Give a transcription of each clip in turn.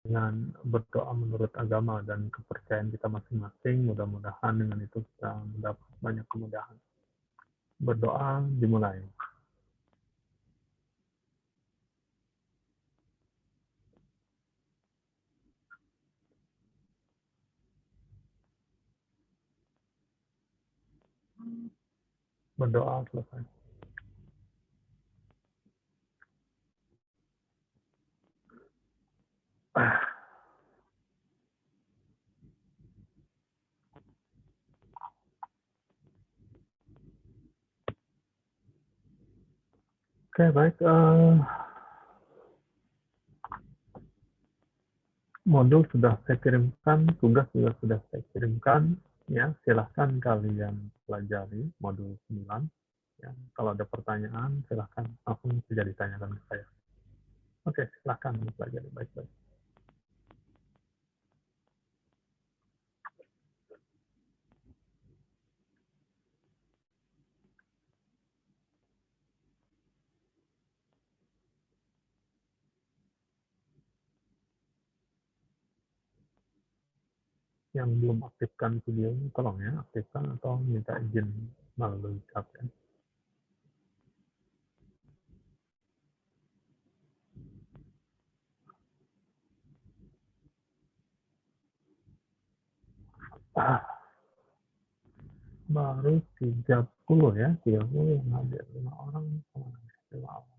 dengan berdoa menurut agama dan kepercayaan kita masing-masing. Mudah-mudahan dengan itu kita mendapat banyak kemudahan. Berdoa dimulai. Berdoa selesai. Oke, baik. Modul sudah saya kirimkan, tugas juga sudah saya kirimkan. Ya, silahkan kalian pelajari modul 9. Ya, kalau ada pertanyaan, silahkan langsung saja ditanyakan ke saya. Oke, silahkan pelajari baik-baik. Yang belum aktifkan video, tolong ya aktifkan atau minta izin melalui chat ya. Baru 30 ya, 30 yang hadir, 5 orang sama 5 orang.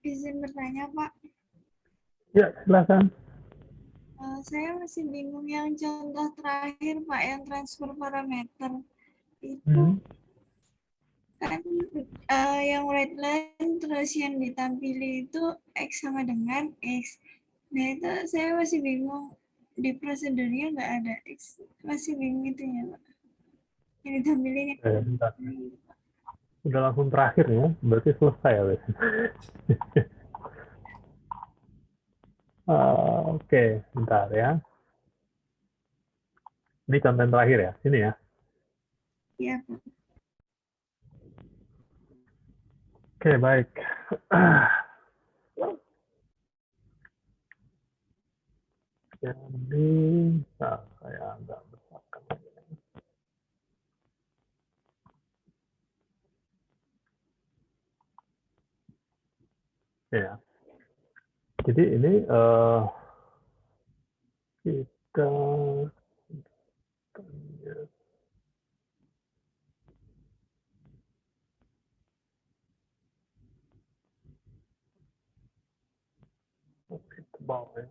Izin bertanya, Pak. Ya, silakan. Saya masih bingung yang contoh terakhir, Pak, yang transfer parameter. Itu Hmm. kan yang white line terus yang ditampili itu X sama dengan X. Nah, itu saya masih bingung. Di prosedurnya nggak ada X. Masih bingung itu ya, Pak. Yang ditampilinnya. Bentar. Udah langsung terakhir ya, berarti selesai ya, wes. Oke, bentar ya. Ini konten terakhir ya, sini ya. Iya, Pak. Oke, baik. Jadi, saya agak besarkan lagi. Ya, jadi ini kita tebal ya.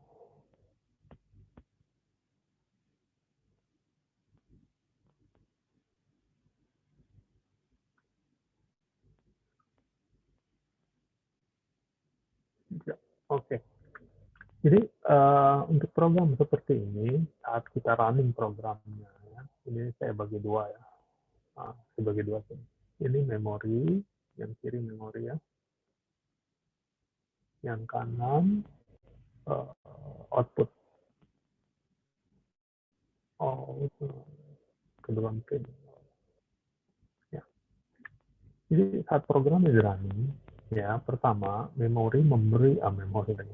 Oke. Jadi untuk program seperti ini, saat kita running programnya, ya, ini saya bagi dua ya, sebagai dua. Ini memori, yang kiri memori ya, yang kanan output. Kedua mungkin. Ya. Jadi saat program ini running, ya pertama memori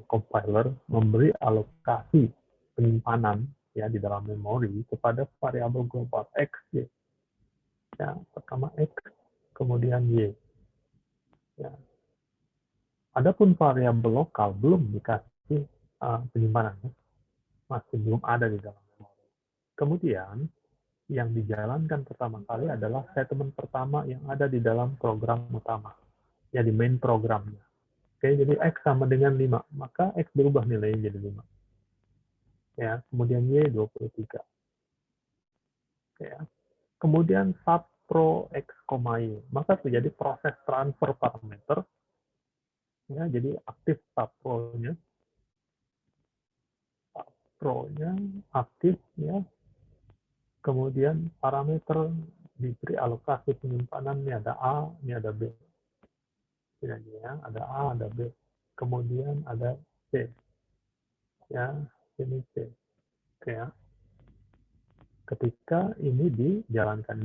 compiler memberi alokasi penyimpanan ya di dalam memori kepada variabel global x, y. Ya, pertama x, kemudian y. Ya. Adapun variabel lokal belum dikasih penyimpanan, masih belum ada di dalam memori. Kemudian yang dijalankan pertama kali adalah statement pertama yang ada di dalam program utama, ya di main programnya. Oke, jadi X sama dengan 5, maka X berubah nilainya jadi 5. Ya, kemudian Y 23. Ya. Kemudian subpro X, Y, maka terjadi proses transfer parameter. Ya, jadi aktif subpro-nya aktif ya. Kemudian parameter diberi alokasi penyimpanan, ini ada A, ini ada B. Ya, ada A, ada B. Kemudian ada C. Ya, ini C. Oke ya. Ketika ini dijalankan.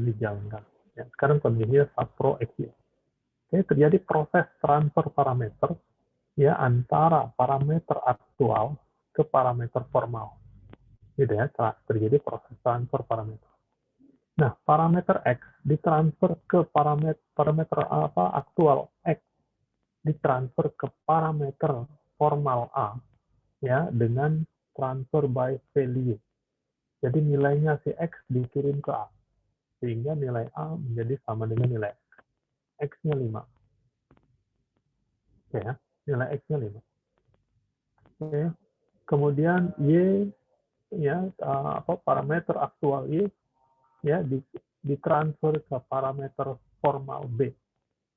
Ya, sekarang kondisinya subpro X. Oke, terjadi proses transfer parameter ya antara parameter aktual ke parameter formal. Gitu ya, terjadi proses transfer parameter. Nah, parameter X ditransfer ke parameter aktual X ditransfer ke parameter formal A ya dengan transfer by value. Jadi nilainya si X dikirim ke A sehingga nilai A menjadi sama dengan nilai X. X-nya 5. Ya, nilai X-nya 5. Ya. Kemudian Y ya parameter aktual Y ya ditransfer ke parameter formal B.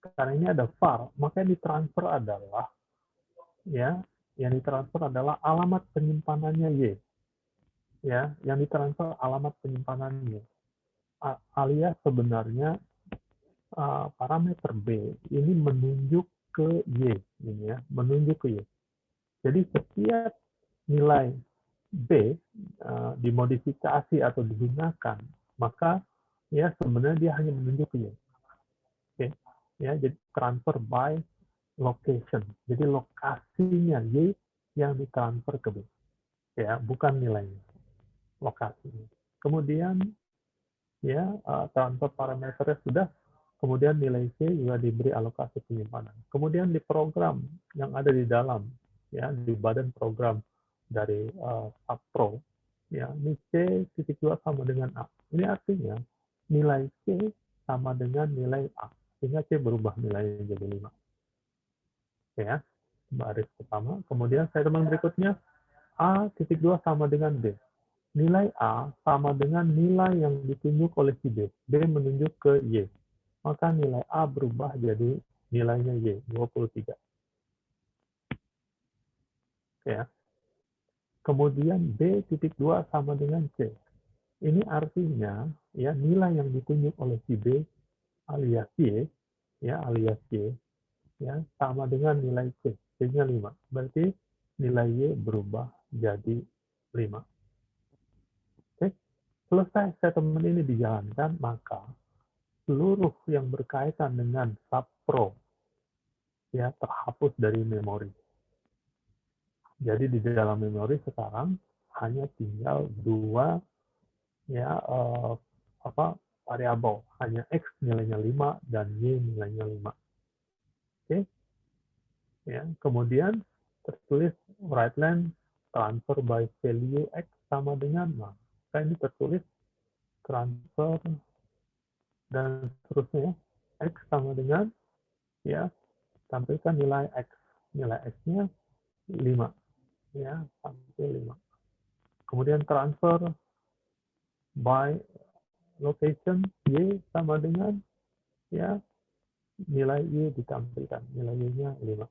Karena ini ada var, maka yang ditransfer adalah ya yang ditransfer adalah alamat penyimpanannya Y. Ya, yang ditransfer alamat penyimpanannya. Alias sebenarnya parameter B ini menunjuk ke Y, ini ya, menunjuk ke Y. Jadi setiap nilai B dimodifikasi atau digunakan, maka ya sebenarnya dia hanya menunjuk ke Y. Oke, ya jadi transfer by location. Jadi lokasinya Y yang ditransfer ke B, ya bukan nilainya, lokasinya. Kemudian ya transfer parameternya sudah. Kemudian nilai C juga diberi alokasi penyimpanan. Kemudian di program yang ada di dalam, ya di badan program dari subpro, ya ini C.2 sama dengan A. Ini artinya nilai C sama dengan nilai A, sehingga C berubah nilainya jadi 5. Ya, baris pertama. Kemudian statement berikutnya, A.2 sama dengan B. Nilai A sama dengan nilai yang ditunjuk oleh si B. B menunjuk ke Y. Maka nilai A berubah jadi nilainya Y, 23. Ya. Kemudian B.2 sama dengan C. Ini artinya ya nilai yang ditunjuk oleh si B alias Y, ya alias Y, ya sama dengan nilai C, C-nya 5. Berarti nilai Y berubah jadi 5. Oke. Selesai statement ini dijalankan, maka seluruh yang berkaitan dengan subpro ya terhapus dari memori. Jadi di dalam memori sekarang hanya tinggal dua ya variabel, hanya X nilainya 5 dan Y nilainya 5. Oke. Ya, kemudian tertulis right line transfer by value X sama dengan maka ini tertulis transfer dan seterusnya X sama dengan ya tampilkan nilai X. Nilai X-nya 5 ya sampai 5. Kemudian transfer by location Y sama dengan ya nilai Y ditampilkan, nilai Y-nya 5.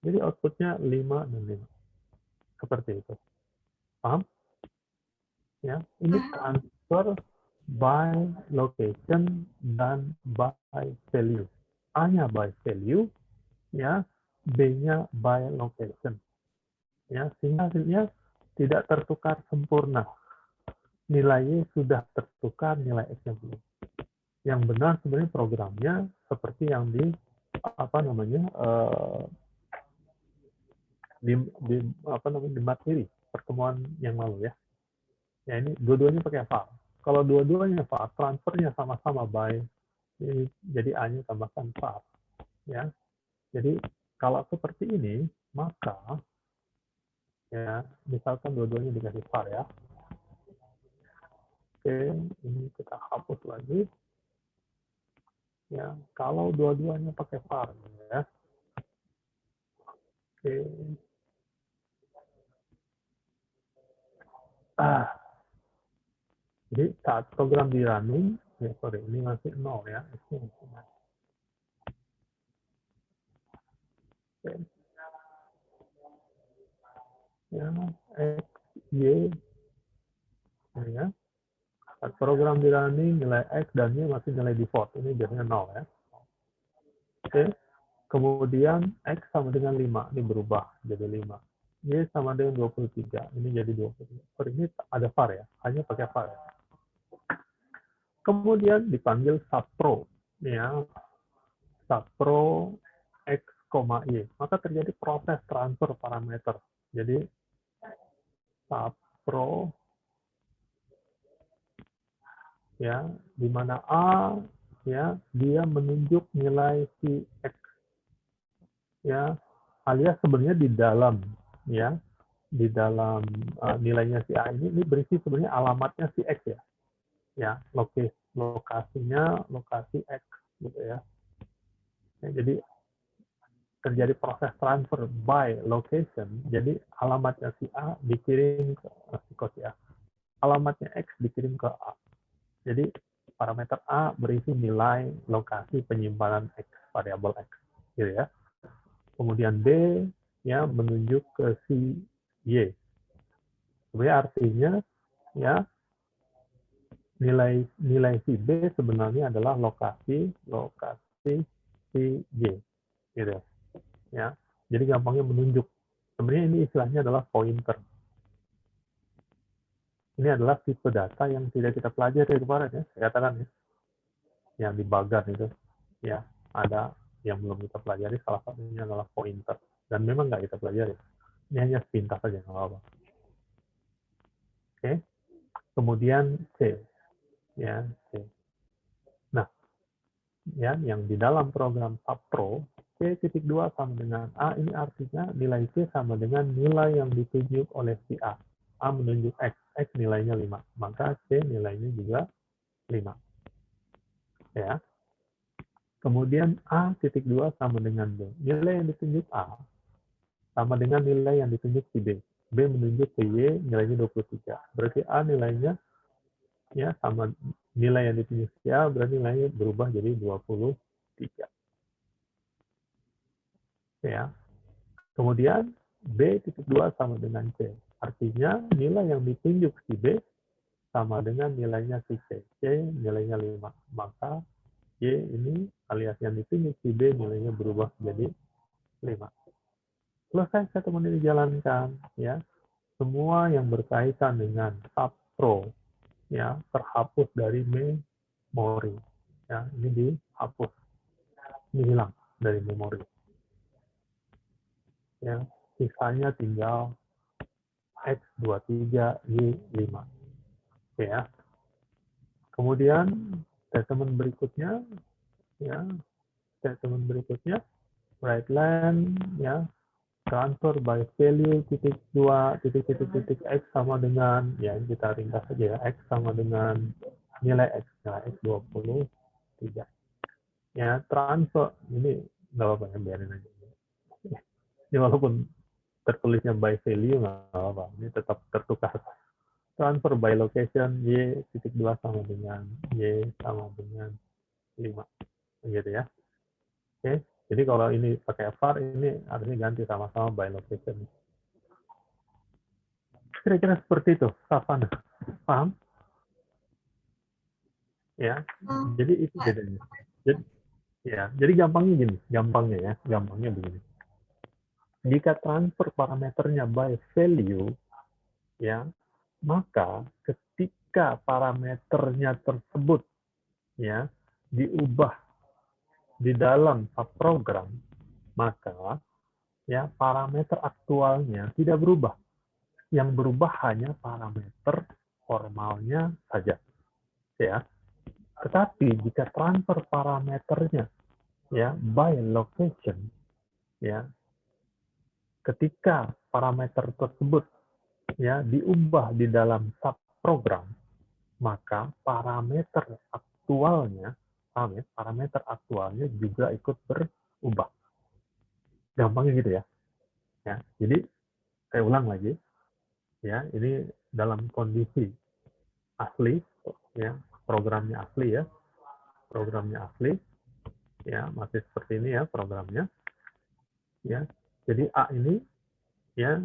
Jadi outputnya 5 dan 5. Seperti itu. Paham? Ya, ini transfer by location dan by value. A-nya by value, ya, B-nya by location. Ya, sehingga hasilnya tidak tertukar sempurna. Nilainya sudah tertukar, nilai X-nya belum. Yang benar sebenarnya programnya seperti yang di di materi pertemuan yang lalu ya. Ya ini dua-duanya pakai var. Kalau dua-duanya var, transfernya sama-sama by, jadi A-nya tambahkan var. Ya, jadi kalau seperti ini maka ya misalkan dua-duanya dikasih var ya. Oke, ini kita hapus lagi. Ya, kalau dua-duanya pakai var ya. Oke. Jadi saat program di running, ya sorry, ini masih 0 ya. Oke. Ya, X, Y, ya. Saat program di running, nilai X dan Y masih nilai default. Ini biasanya 0 ya. Oke. Kemudian X sama dengan 5, ini berubah jadi 5. Y sama dengan 23, ini jadi 23. Sorry, ini ada var ya, hanya pakai var ya. Kemudian dipanggil subpro, ya, subpro X, Y. Maka terjadi proses transfer parameter. Jadi subpro, ya, di mana A, ya, dia menunjuk nilai si X, ya, alias sebenarnya di dalam, ya, di dalam nilainya si A ini berisi sebenarnya alamatnya si X ya, ya, lokasinya lokasi X gitu ya. Ya, jadi terjadi proses transfer by location, jadi alamatnya si A dikirim ke si A, alamatnya X dikirim ke A. Jadi parameter A berisi nilai lokasi penyimpanan X, variabel X, gitu ya. Kemudian B ya menunjuk ke si Y. Sebenarnya artinya ya nilai si B sebenarnya adalah lokasi si Y, gitu ya. Jadi gampangnya menunjuk. Sebenarnya ini istilahnya adalah pointer. Ini adalah tipe data yang tidak kita pelajari kemarin ya, saya katakan ya, yang di bagan itu ya ada yang belum kita pelajari, salah satunya adalah pointer, dan memang nggak kita pelajari, ini hanya sepintas saja nggak apa-apa. Oke, kemudian C ya, C. Nah ya, yang di dalam program subpro C.2 sama dengan A, ini artinya nilai C sama dengan nilai yang ditunjuk oleh si A. A menunjuk X, X nilainya 5, maka C nilainya juga 5 ya. Kemudian A.2 sama dengan B. Nilai yang ditunjuk A sama dengan nilai yang ditunjuk si B. B menunjuk ke Y, nilainya 23. Berarti A nilainya ya sama nilai yang ditunjuk si A, berarti nilainya berubah jadi 23. Ya. Kemudian B.2 sama dengan C. Artinya nilai yang ditunjuk si B sama dengan nilainya si C. C nilainya 5. Maka Y ini alias yang ditunjuk si B nilainya berubah jadi 5. Selesai setelah ini dijalankan, ya, semua yang berkaitan dengan subpro, ya, terhapus dari memori, ya, ini dihapus, ini hilang dari memori, ya, sisanya tinggal X23, Y5, ya. Kemudian statement berikutnya, ya, statement berikutnya, write len, ya, transfer by value titik X sama dengan, ya kita ringkas saja ya, X sama dengan nilai X 23. Ya, transfer, ini nggak apa-apa ya, biarin aja. Ini walaupun tertulisnya by value nggak apa-apa, ini tetap tertukar. Transfer by location, Y.2 sama dengan Y sama dengan 5. Gitu ya. Oke. Jadi kalau ini pakai var, ini harusnya ganti sama-sama by location. Kira-kira seperti itu, Savana. Paham? Ya. Oh, Jadi itu bedanya. Jadi, ya, jadi gampangnya begini. Jika transfer parameternya by value, ya, maka ketika parameternya tersebut, ya, diubah di dalam subprogram, maka ya parameter aktualnya tidak berubah. Yang berubah hanya parameter formalnya saja, ya. Tetapi jika transfer parameternya ya by location, ya, ketika parameter tersebut ya diubah di dalam subprogram, maka parameter aktualnya, parameter aktualnya juga ikut berubah. Gampangnya gitu ya. Ya, jadi saya ulang lagi, ya, ini dalam kondisi asli, ya, programnya asli, ya, masih seperti ini ya programnya, ya. Jadi A ini ya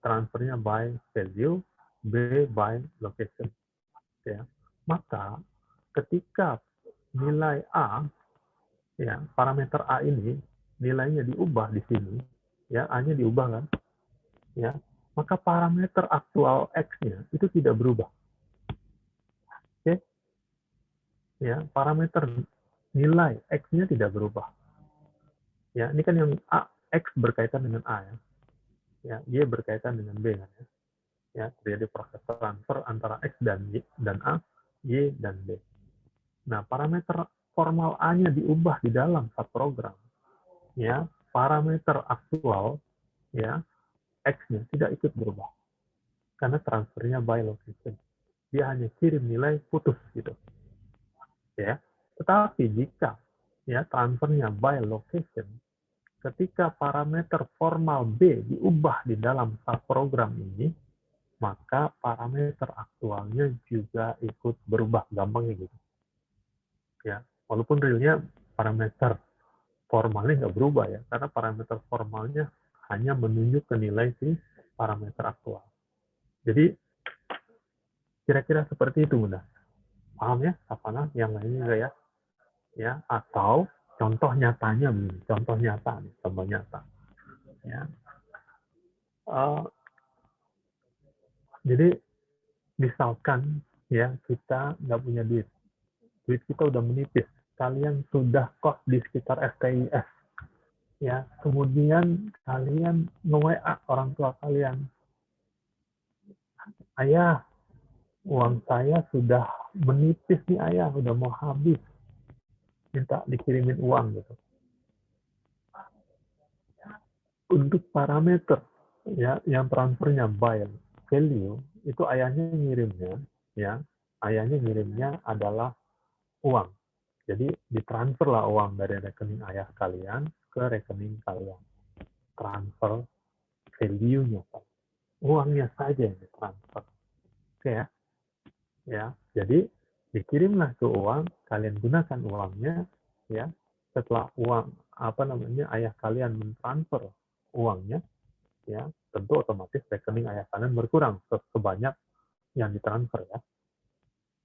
transfernya by value, B by location, ya. Maka ketika nilai A, ya, parameter A ini nilainya diubah di sini, ya, A-nya diubah kan, ya, maka parameter aktual X-nya itu tidak berubah. Oke? Ya, parameter nilai X-nya tidak berubah. Ya, ini kan yang A, X berkaitan dengan A ya. Ya, Y berkaitan dengan B kan ya. Ya, terjadi proses transfer antara X dan Y dan A, Y dan B. Nah, parameter formal A-nya diubah di dalam subprogram. Ya, parameter aktual ya X-nya tidak ikut berubah karena transfernya by location. Dia hanya kirim nilai putus gitu. Ya. Tetapi jika ya transfernya by location, ketika parameter formal B diubah di dalam subprogram ini, maka parameter aktualnya juga ikut berubah, gampangnya gitu. Ya, walaupun realnya parameter formalnya nggak berubah ya, karena parameter formalnya hanya menunjuk ke nilai si parameter aktual. Jadi kira-kira seperti itu, Bunda. Paham ya? Apakah yang lainnya juga ya? Ya, atau contoh nyatanya begini, contoh nyata nih, contoh nyata. Ya. Jadi misalkan ya kita nggak punya duit, duit kita udah menipis, kalian sudah kos di sekitar STIS, ya, kemudian kalian nge-WA orang tua kalian, ayah, uang saya sudah menipis nih ayah, udah mau habis, minta dikirimin uang gitu. Untuk parameter ya yang transfernya by value itu ayahnya ngirimnya adalah uang. Jadi ditransferlah uang dari rekening ayah kalian ke rekening kalian. Transfer value-nya, uangnya saja yang ditransfer. Oke ya. Ya, jadi dikirimlah ke uang, kalian gunakan uangnya, ya. Setelah ayah kalian mentransfer uangnya, ya, tentu otomatis rekening ayah kalian berkurang sebanyak yang ditransfer ya.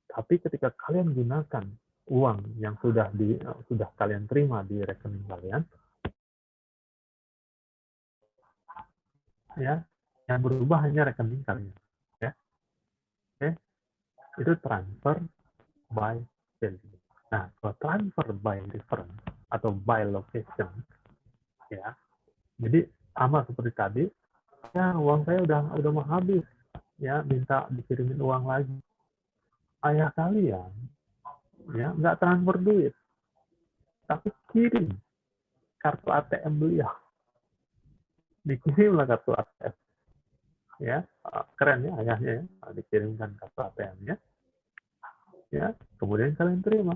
Tapi ketika kalian gunakan uang yang sudah kalian terima di rekening kalian, ya, yang berubah hanya rekening kalian, ya. Oke, itu transfer by value. Nah, kalau transfer by reference atau by location, ya, jadi sama seperti tadi, ya uang saya udah mau habis, ya minta dikirimin uang lagi. Ayah kalian, ya nggak transfer duit, tapi kirim kartu ATM beliau, dikirimlah kartu ATM, ya, keren ya ayahnya ya, dikirimkan kartu ATM-nya, ya, kemudian kalian terima.